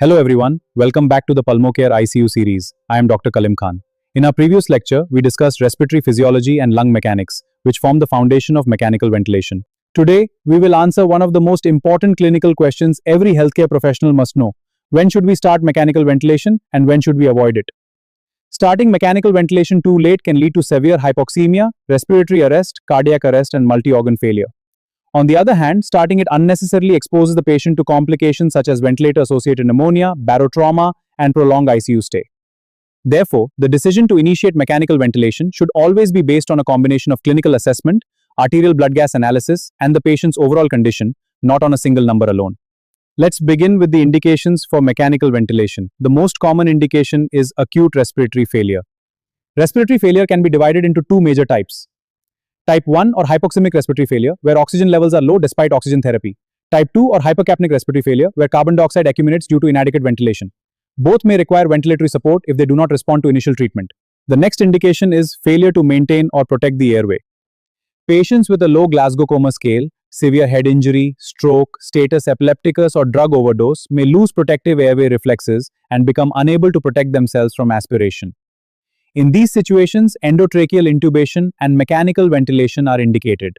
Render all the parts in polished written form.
Hello everyone, welcome back to the PulmoCare ICU series. I am Dr. Kalim Khan. In our previous lecture, we discussed respiratory physiology and lung mechanics, which form the foundation of mechanical ventilation. Today, we will answer one of the most important clinical questions every healthcare professional must know. When should we start mechanical ventilation and when should we avoid it? Starting mechanical ventilation too late can lead to severe hypoxemia, respiratory arrest, cardiac arrest, and multi-organ failure. On the other hand, starting it unnecessarily exposes the patient to complications such as ventilator-associated pneumonia, barotrauma, and prolonged ICU stay. Therefore, the decision to initiate mechanical ventilation should always be based on a combination of clinical assessment, arterial blood gas analysis, and the patient's overall condition, not on a single number alone. Let's begin with the indications for mechanical ventilation. The most common indication is acute respiratory failure. Respiratory failure can be divided into two major types. Type 1 or hypoxemic respiratory failure, where oxygen levels are low despite oxygen therapy. Type 2 or hypercapnic respiratory failure, where carbon dioxide accumulates due to inadequate ventilation. Both may require ventilatory support if they do not respond to initial treatment. The next indication is failure to maintain or protect the airway. Patients with a low Glasgow Coma scale, severe head injury, stroke, status epilepticus, or drug overdose may lose protective airway reflexes and become unable to protect themselves from aspiration. In these situations, endotracheal intubation and mechanical ventilation are indicated.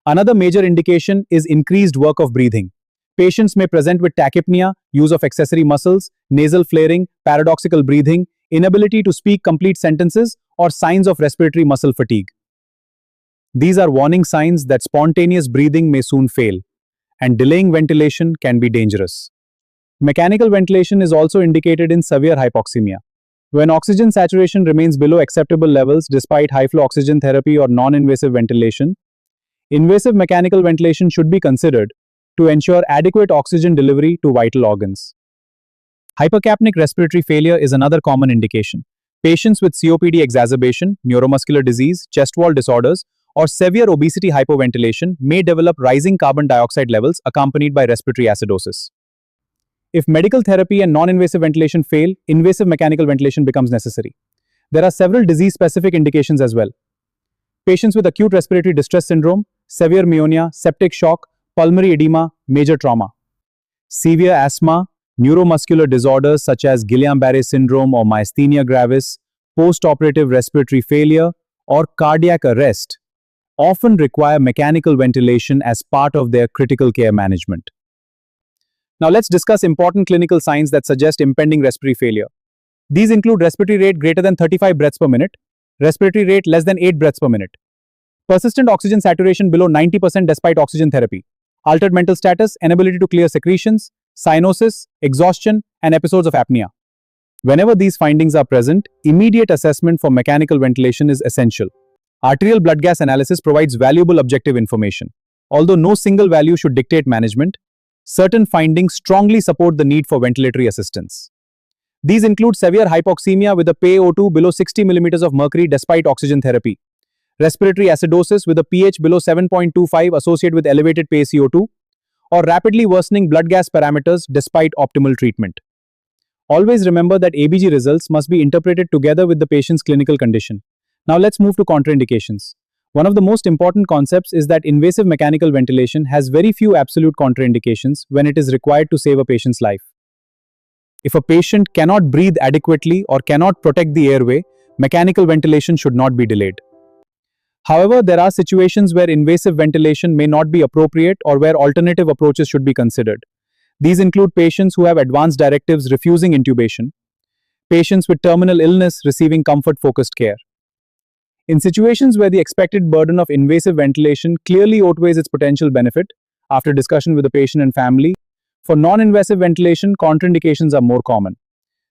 Another major indication is increased work of breathing. Patients may present with tachypnea, use of accessory muscles, nasal flaring, paradoxical breathing, inability to speak complete sentences, or signs of respiratory muscle fatigue. These are warning signs that spontaneous breathing may soon fail, and delaying ventilation can be dangerous. Mechanical ventilation is also indicated in severe hypoxemia. When oxygen saturation remains below acceptable levels despite high-flow oxygen therapy or non-invasive ventilation, invasive mechanical ventilation should be considered to ensure adequate oxygen delivery to vital organs. Hypercapnic respiratory failure is another common indication. Patients with COPD exacerbation, neuromuscular disease, chest wall disorders, or severe obesity hypoventilation may develop rising carbon dioxide levels accompanied by respiratory acidosis. If medical therapy and non-invasive ventilation fail, invasive mechanical ventilation becomes necessary. There are several disease-specific indications as well. Patients with acute respiratory distress syndrome, severe myonia, septic shock, pulmonary edema, major trauma. Severe asthma, neuromuscular disorders such as Guillain-Barré syndrome or myasthenia gravis, post-operative respiratory failure, or cardiac arrest often require mechanical ventilation as part of their critical care management. Now let's discuss important clinical signs that suggest impending respiratory failure. These include respiratory rate greater than 35 breaths per minute, respiratory rate less than 8 breaths per minute, persistent oxygen saturation below 90% despite oxygen therapy, altered mental status, inability to clear secretions, cyanosis, exhaustion, and episodes of apnea. Whenever these findings are present, immediate assessment for mechanical ventilation is essential. Arterial blood gas analysis provides valuable objective information. Although no single value should dictate management, certain findings strongly support the need for ventilatory assistance. These include severe hypoxemia with a PaO2 below 60 mm of mercury despite oxygen therapy, respiratory acidosis with a pH below 7.25 associated with elevated PaCO2, or rapidly worsening blood gas parameters despite optimal treatment. Always remember that ABG results must be interpreted together with the patient's clinical condition. Now let's move to contraindications. One of the most important concepts is that invasive mechanical ventilation has very few absolute contraindications when it is required to save a patient's life. If a patient cannot breathe adequately or cannot protect the airway, mechanical ventilation should not be delayed. However, there are situations where invasive ventilation may not be appropriate or where alternative approaches should be considered. These include patients who have advanced directives refusing intubation, patients with terminal illness receiving comfort-focused care. In situations where the expected burden of invasive ventilation clearly outweighs its potential benefit, after discussion with the patient and family, for non-invasive ventilation, contraindications are more common.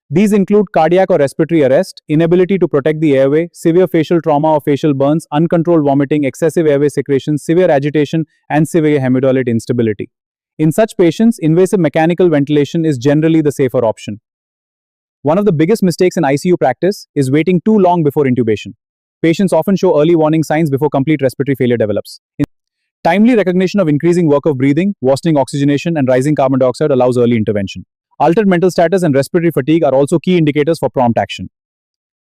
These include cardiac or respiratory arrest, inability to protect the airway, severe facial trauma or facial burns, uncontrolled vomiting, excessive airway secretions, severe agitation, and severe hemodynamic instability. In such patients, invasive mechanical ventilation is generally the safer option. One of the biggest mistakes in ICU practice is waiting too long before intubation. Patients often show early warning signs before complete respiratory failure develops. Timely recognition of increasing work of breathing, worsening oxygenation, and rising carbon dioxide allows early intervention. Altered mental status and respiratory fatigue are also key indicators for prompt action.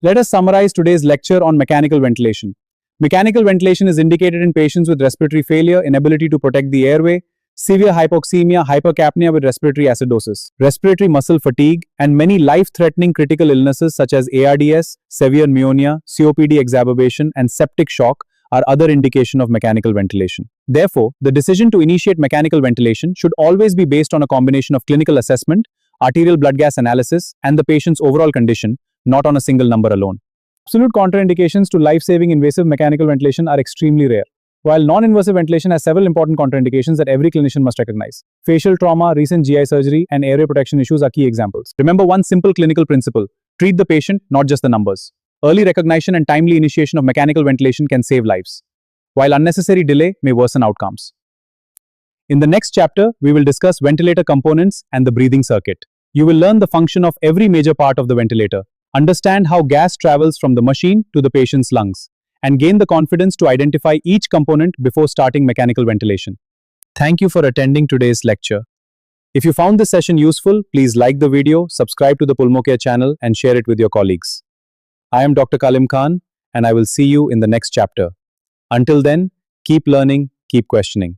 Let us summarize today's lecture on mechanical ventilation. Mechanical ventilation is indicated in patients with respiratory failure, inability to protect the airway, severe hypoxemia, hypercapnia with respiratory acidosis, respiratory muscle fatigue, and many life-threatening critical illnesses such as ARDS, severe pneumonia, COPD exacerbation, and septic shock are other indication of mechanical ventilation. Therefore, the decision to initiate mechanical ventilation should always be based on a combination of clinical assessment, arterial blood gas analysis, and the patient's overall condition, not on a single number alone. Absolute contraindications to life-saving invasive mechanical ventilation are extremely rare. While non-invasive ventilation has several important contraindications that every clinician must recognize. Facial trauma, recent GI surgery, and airway protection issues are key examples. Remember one simple clinical principle: treat the patient, not just the numbers. Early recognition and timely initiation of mechanical ventilation can save lives, while unnecessary delay may worsen outcomes. In the next chapter, we will discuss ventilator components and the breathing circuit. You will learn the function of every major part of the ventilator, understand how gas travels from the machine to the patient's lungs, and gain the confidence to identify each component before starting mechanical ventilation. Thank you for attending today's lecture. If you found this session useful, please like the video, subscribe to the PulmoCare channel, and share it with your colleagues. I am Dr. Kalim Khan, and I will see you in the next chapter. Until then, keep learning, keep questioning.